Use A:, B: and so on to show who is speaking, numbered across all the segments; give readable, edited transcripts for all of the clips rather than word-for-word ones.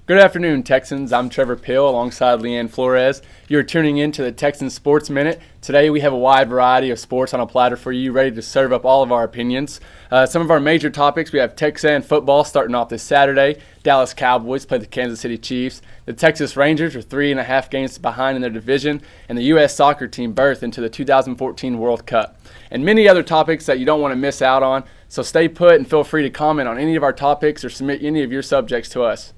A: Good afternoon, Texans. I'm Trevor Pill alongside Leanne Flores. You're tuning in to the Texan Sports Minute. Today we have a wide variety of sports on a platter for you, ready to serve up all of our opinions. Some of our major topics, we have Texan football starting off this Saturday. Dallas Cowboys play the Kansas City Chiefs. The Texas Rangers are 3.5 games behind in their division. And the U.S. soccer team berth into the 2014 World Cup. And many other topics that you don't want to miss out on. So stay put and feel free to comment on any of our topics or submit any of your subjects to us.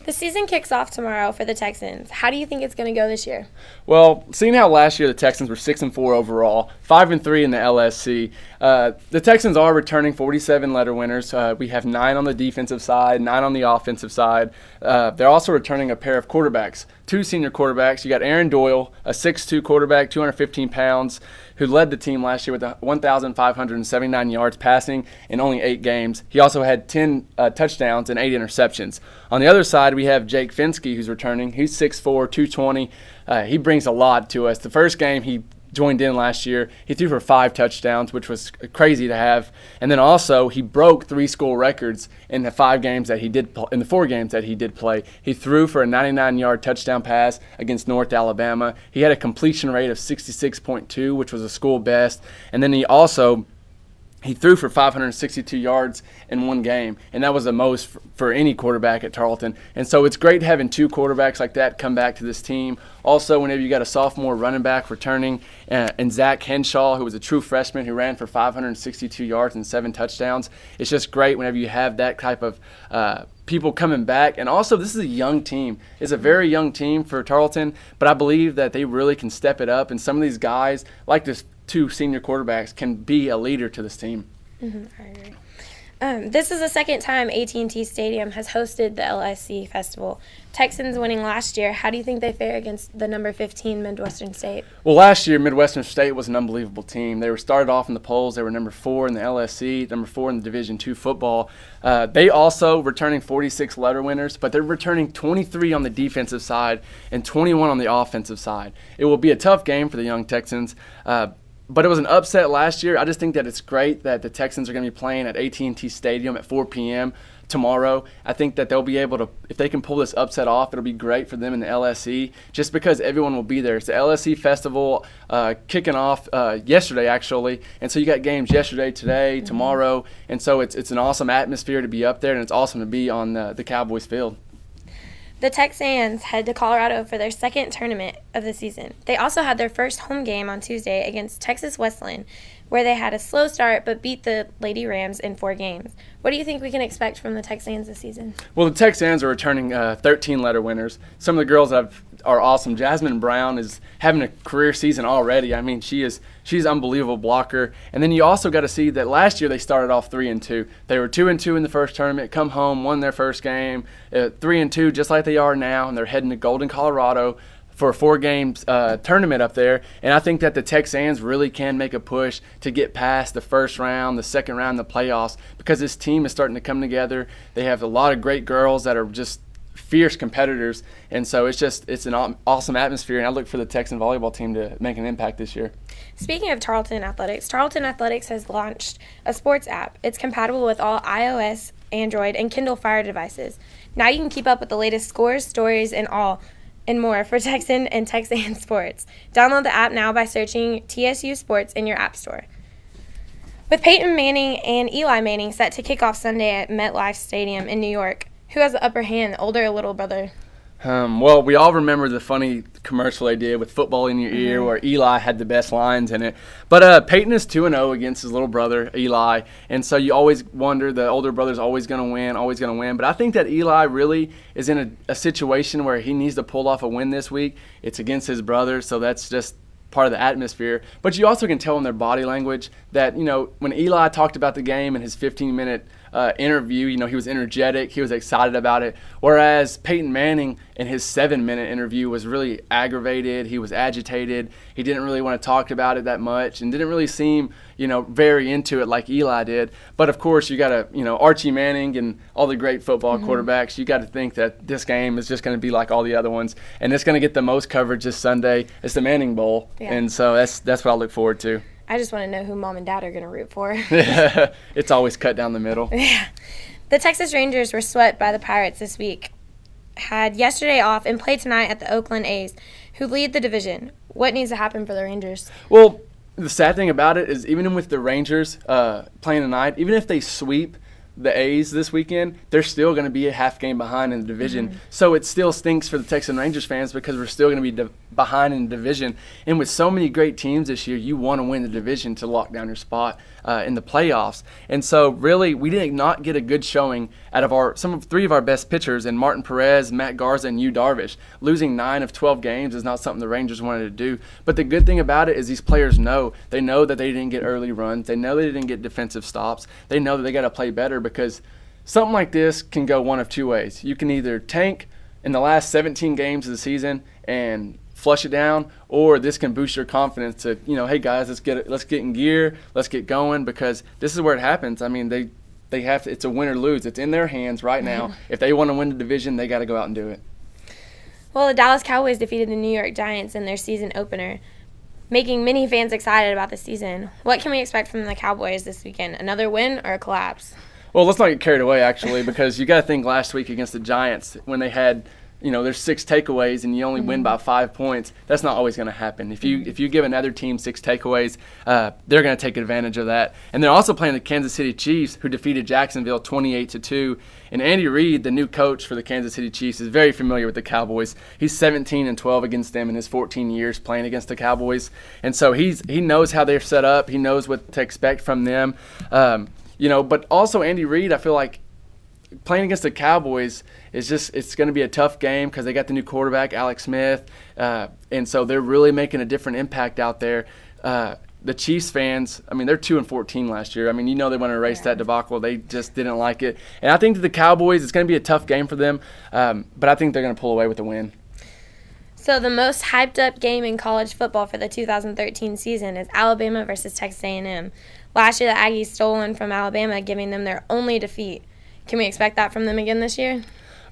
B: The season kicks off tomorrow for the Texans. How do you think it's going to go this year?
A: Well, seeing how last year the Texans were 6-4 overall, 5-3 in the LSC, the Texans are returning 47 letter winners. We have 9 on the defensive side, 9 on the offensive side. They're also returning a pair of quarterbacks, 2 senior quarterbacks. You got Aaron Doyle, a 6'2 quarterback, 215 pounds, who led the team last year with 1,579 yards passing in only 8 games. He also had 10 touchdowns and 8 interceptions. On the other side, we have Jake Finsky, who's returning. He's 6'4", 220. He brings a lot to us. The first game he joined in last year, he threw for 5 touchdowns, which was crazy to have. And then also he broke 3 school records in the 4 games that he did play. He threw for a 99-yard touchdown pass against North Alabama. He had a completion rate of 66.2, which was a school best. And then he threw for 562 yards in 1 game, and that was the most for any quarterback at Tarleton. And so it's great having 2 quarterbacks like that come back to this team. Also, whenever you got a sophomore running back returning, and Zach Henshaw, who was a true freshman who ran for 562 yards and 7 touchdowns, it's just great whenever you have that type of people coming back. And also, this is a young team. It's a very young team for Tarleton, but I believe that they really can step it up, and some of these guys, like this 2 senior quarterbacks, can be a leader to this team.
B: I agree. This is the second time AT&T Stadium has hosted the LSC Festival. Texans winning last year. How do you think they fare against the number 15 Midwestern State?
A: Well, last year, Midwestern State was an unbelievable team. They were started off in the polls. They were number 4 in the LSC, number 4 in the Division II football. They also returning 46 letter winners, but they're returning 23 on the defensive side and 21 on the offensive side. It will be a tough game for the young Texans. But it was an upset last year. I just think that it's great that the Texans are going to be playing at AT&T Stadium at 4 p.m. tomorrow. I think that they'll be able to, if they can pull this upset off, it'll be great for them in the LSC, just because everyone will be there. It's the LSC Festival kicking off yesterday, actually. And so you got games yesterday, today, tomorrow. And so it's an awesome atmosphere to be up there, and it's awesome to be on the Cowboys field.
B: The Texans head to Colorado for their second tournament of the season. They also had their first home game on Tuesday against Texas Wesleyan, where they had a slow start but beat the Lady Rams in 4 games. What do you think we can expect from the Texans this season?
A: Well, the Texans are returning 13 letter winners. Some of the girls are awesome. Jasmine Brown is having a career season already. I mean, she's an unbelievable blocker. And then you also got to see that last year they started off 3-2. They were 2-2 in the first tournament, come home, won their first game, 3-2 just like they are now, and they're heading to Golden, Colorado for a 4-game tournament up there. And I think that the Texans really can make a push to get past the first round, the second round, the playoffs, because this team is starting to come together. They have a lot of great girls that are just fierce competitors, and so it's an awesome atmosphere, and I look for the Texan volleyball team to make an impact this year.
B: Speaking of Tarleton Athletics has launched a sports app. It's compatible with all iOS, Android, and Kindle Fire devices. Now you can keep up with the latest scores, stories, and more for Texan and Texan sports. Download the app now by searching TSU Sports in your app store. With Peyton Manning and Eli Manning set to kick off Sunday at MetLife Stadium in New York, who has the upper hand, the older or little brother?
A: Well, we all remember the funny commercial they did with football in your ear where Eli had the best lines in it. But Peyton is 2-0 against his little brother, Eli. And so you always wonder the older brother's always going to win. But I think that Eli really is in a situation where he needs to pull off a win this week. It's against his brother, so that's just part of the atmosphere. But you also can tell in their body language that, when Eli talked about the game in his 15-minute interview, he was energetic, he was excited about it, whereas Peyton Manning in his 7-minute interview was really aggravated, he was agitated, he didn't really want to talk about it that much, and didn't really seem, very into it like Eli did. But of course, you got to, Archie Manning and all the great football quarterbacks, you got to think that this game is just going to be like all the other ones, and it's going to get the most coverage this Sunday. It's the Manning Bowl, and so that's what I look forward to.
B: I just want to know who Mom and Dad are going to root for.
A: It's always cut down the middle.
B: Yeah. The Texas Rangers were swept by the Pirates this week. had yesterday off and play tonight at the Oakland A's, who lead the division. What needs to happen for the Rangers?
A: Well, the sad thing about it is even with the Rangers playing tonight, even if they sweep the A's this weekend, they're still going to be a half game behind in the division. Mm-hmm. So it still stinks for the Texan Rangers fans because we're still going to be behind in the division. And with so many great teams this year, you want to win the division to lock down your spot in the playoffs. And so really, we did not get a good showing out of three of our best pitchers in Martin Perez, Matt Garza, and Yu Darvish. Losing 9 of 12 games is not something the Rangers wanted to do. But the good thing about it is these players know. They know that they didn't get early runs. They know they didn't get defensive stops. They know that they got to play better because something like this can go one of two ways. You can either tank in the last 17 games of the season and flush it down, or this can boost your confidence to, hey guys, let's get in gear, let's get going, because this is where it happens. I mean, they have to, it's a win or lose. It's in their hands right now. If they want to win the division, they got to go out and do it.
B: Well, the Dallas Cowboys defeated the New York Giants in their season opener, making many fans excited about the season. What can we expect from the Cowboys this weekend? Another win or a collapse?
A: Well, let's not get carried away, actually, because you got to think last week against the Giants when they had, there's 6 takeaways and you only win by 5 points. That's not always going to happen. If you give another team 6 takeaways, they're going to take advantage of that. And they're also playing the Kansas City Chiefs, who defeated Jacksonville 28-2. And Andy Reid, the new coach for the Kansas City Chiefs, is very familiar with the Cowboys. He's 17-12 against them in his 14 years playing against the Cowboys. And so he knows how they're set up. He knows what to expect from them. But also Andy Reid, I feel like playing against the Cowboys it's going to be a tough game because they got the new quarterback, Alex Smith, and so they're really making a different impact out there. The Chiefs fans, I mean, they're 2-14 last year. I mean, they want to erase that debacle. They just didn't like it. And I think that the Cowboys, it's going to be a tough game for them, but I think they're going to pull away with the win.
B: So the most hyped up game in college football for the 2013 season is Alabama versus Texas A&M. Last year, the Aggies stole one from Alabama, giving them their only defeat. Can we expect that from them again this year?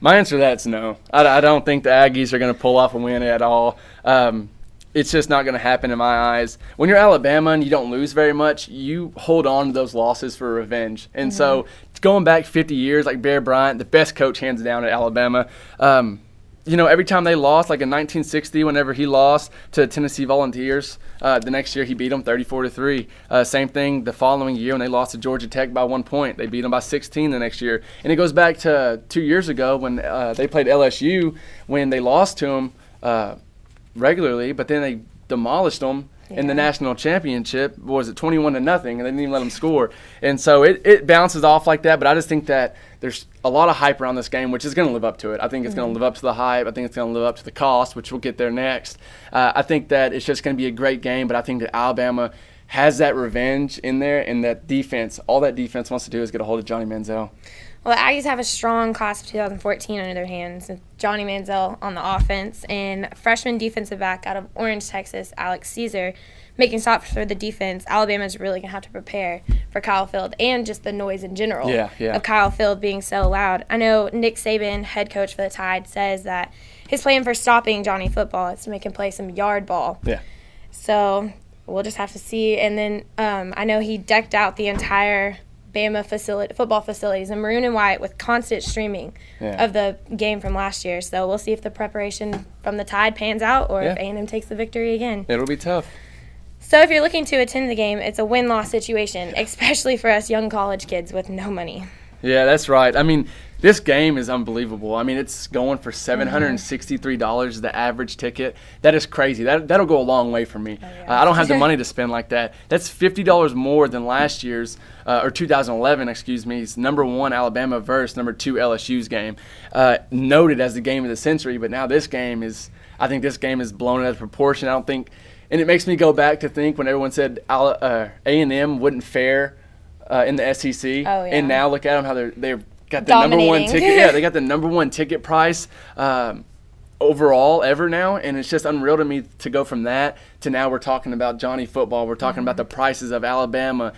A: My answer to that is no. I don't think the Aggies are going to pull off a win at all. It's just not going to happen in my eyes. When you're Alabama and you don't lose very much, you hold on to those losses for revenge. And so going back 50 years, like Bear Bryant, the best coach hands down at Alabama, every time they lost, like in 1960, whenever he lost to Tennessee Volunteers, the next year he beat them 34-3. Same thing the following year when they lost to Georgia Tech by 1 point. They beat them by 16 the next year. And it goes back to 2 years ago when they played LSU, when they lost to them regularly, but then they demolished them in the national championship. Was it 21-0, and they didn't even let them score. And so it bounces off like that, but I just think that there's a lot of hype around this game, which is going to live up to it. I think it's going to live up to the hype. I think it's going to live up to the cost, which we'll get there next. I think that it's just going to be a great game, but I think that Alabama has that revenge in there, and that defense, all that defense wants to do is get a hold of Johnny Manziel.
B: Well, the Aggies have a strong class of 2014 under their hands. Johnny Manziel on the offense and freshman defensive back out of Orange, Texas, Alex Caesar, making stops for the defense. Alabama's really going to have to prepare for Kyle Field and just the noise in general of Kyle Field being so loud. I know Nick Saban, head coach for the Tide, says that his plan for stopping Johnny football is to make him play some yard ball. Yeah. So we'll just have to see. And then I know he decked out the entire Bama football facilities in maroon and white with constant streaming of the game from last year. So we'll see if the preparation from the Tide pans out or if A&M takes the victory again.
A: It'll be tough.
B: So if you're looking to attend the game, it's a win-loss situation, especially for us young college kids with no money.
A: Yeah, that's right. I mean, this game is unbelievable. I mean, it's going for $763 the average ticket. That is crazy. That'll go a long way for me. I don't have the money to spend like that. That's $50 more than last year's, or 2011, number 1 Alabama versus number 2 LSU's game. Noted as the game of the century, but now this game is, I think this game is blown out of proportion. I don't think, and it makes me go back to think when everyone said A&M wouldn't fare in the SEC, and now look at them how they've got the
B: dominating.
A: number 1 ticket. Yeah, they got the number 1 ticket price overall ever now, and it's just unreal to me to go from that to now we're talking about Johnny football. We're talking about the prices of Alabama,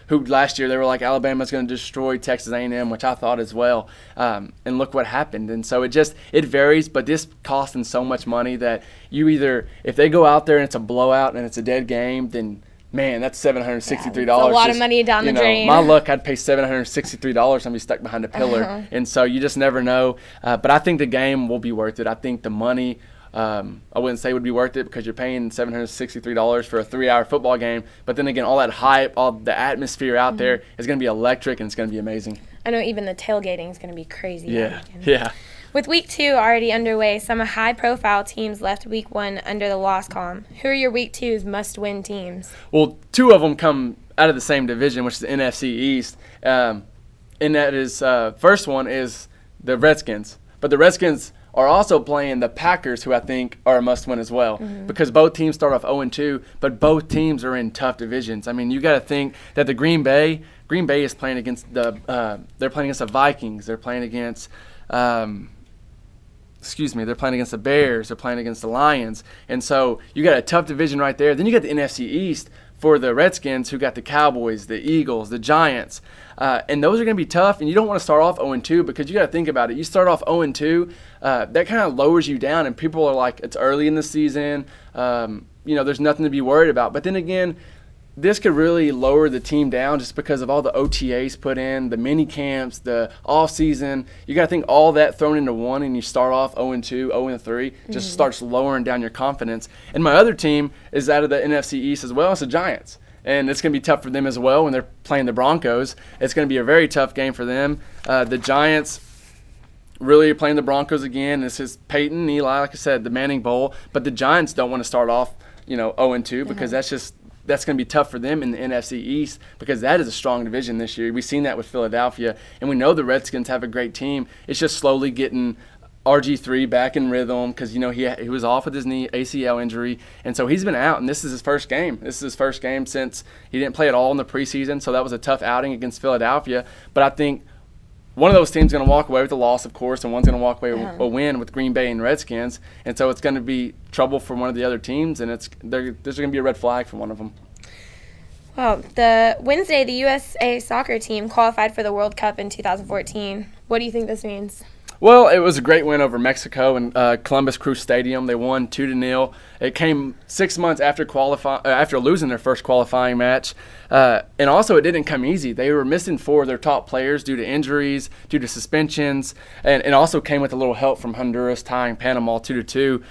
A: who last year they were like Alabama's going to destroy Texas A&M, which I thought as well. And look what happened. And so it varies, but this costing so much money that you either, if they go out there and it's a blowout and it's a dead game, then man, that's $763.
B: Yeah, it's a lot of money down the drain.
A: My luck, I'd pay $763 and be stuck behind a pillar. And so you just never know. But I think the game will be worth it. I think the money, I wouldn't say would be worth it because you're paying $763 for a 3-hour football game. But then again, all that hype, all the atmosphere out there is going to be electric and it's going to be amazing.
B: I know even the tailgating is going to be crazy.
A: Yeah.
B: With Week 2 already underway, some high-profile teams left Week 1 under the loss column. Who are your Week 2's must-win teams?
A: Well, 2 of them come out of the same division, which is the NFC East. And that is, first one is the Redskins. But the Redskins are also playing the Packers, who I think are a must-win as well, because both teams start off 0-2, but both teams are in tough divisions. I mean, you got to think that the Green Bay is playing against they're playing against the Vikings. They're playing against they're playing against the Bears. They're playing against the Lions. And so you got a tough division right there. Then you got the NFC East for the Redskins, who got the Cowboys, the Eagles, the Giants. And those are going to be tough. And you don't want to start off 0-2 because you got to think about it. You start off 0-2, that kind of lowers you down. And people are like, it's early in the season. There's nothing to be worried about. But then again, this could really lower the team down just because of all the OTAs put in, the mini camps, the off season. You got to think all that thrown into one, and you start off 0-2, 0-3, just starts lowering down your confidence. And my other team is out of the NFC East as well. It's the Giants. And it's going to be tough for them as well when they're playing the Broncos. It's going to be a very tough game for them. The Giants really are playing the Broncos again. This is Peyton, Eli, like I said, the Manning Bowl. But the Giants don't want to start off, 0-2 because that's going to be tough for them in the NFC East because that is a strong division this year. We've seen that with Philadelphia, and we know the Redskins have a great team. It's just slowly getting RG3 back in rhythm because, he was off with his knee ACL injury, and so he's been out, and this is his first game. This is his first game since he didn't play at all in the preseason, so that was a tough outing against Philadelphia. But I think one of those teams is going to walk away with a loss, of course, and one's going to walk away with a win with Green Bay and Redskins. And so it's going to be trouble for one of the other teams, and there's going to be a red flag for one of them.
B: Well, the Wednesday, the USA soccer team qualified for the World Cup in 2014. What do you think this means?
A: Well, it was a great win over Mexico in Columbus Crew Stadium. They won 2-0. It came 6 months after losing their first qualifying match. And also, it didn't come easy. They were missing 4 of their top players due to injuries, due to suspensions, and also came with a little help from Honduras tying Panama 2-2.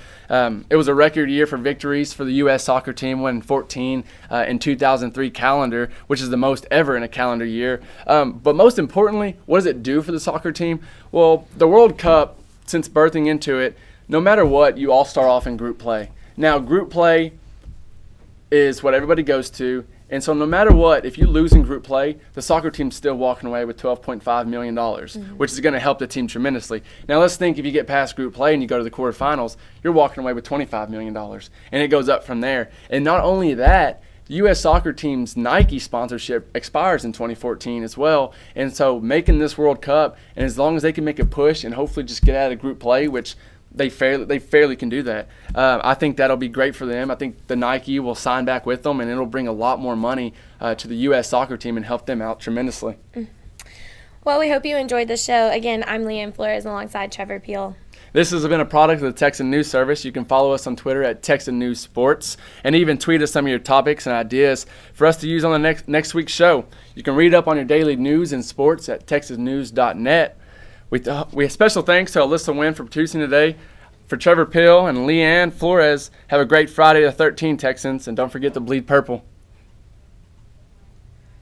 A: It was a record year for victories for the U.S. soccer team, winning 14 in 2003 calendar, which is the most ever in a calendar year. But most importantly, what does it do for the soccer team? Well, the World Cup, since birthing into it, no matter what, you all start off in group play. Now, group play is what everybody goes to. And so no matter what, if you lose in group play, the soccer team's still walking away with $12.5 million, which is going to help the team tremendously. Now let's think if you get past group play and you go to the quarterfinals, you're walking away with $25 million. And it goes up from there. And not only that, the U.S. soccer team's Nike sponsorship expires in 2014 as well. And so making this World Cup, and as long as they can make a push and hopefully just get out of group play, which they fairly can do that. I think that'll be great for them. I think the Nike will sign back with them, and it'll bring a lot more money to the U.S. soccer team and help them out tremendously.
B: Well, we hope you enjoyed the show. Again, I'm Leanne Flores alongside Trevor Peel.
A: This has been a product of the Texan News Service. You can follow us on Twitter at Texan News Sports, and even tweet us some of your topics and ideas for us to use on the next week's show. You can read up on your daily news and sports at texasnews.net. We have special thanks to Alyssa Wynn for producing today. For Trevor Peel and Leanne Flores, have a great Friday the 13th, Texans, and don't forget to bleed purple.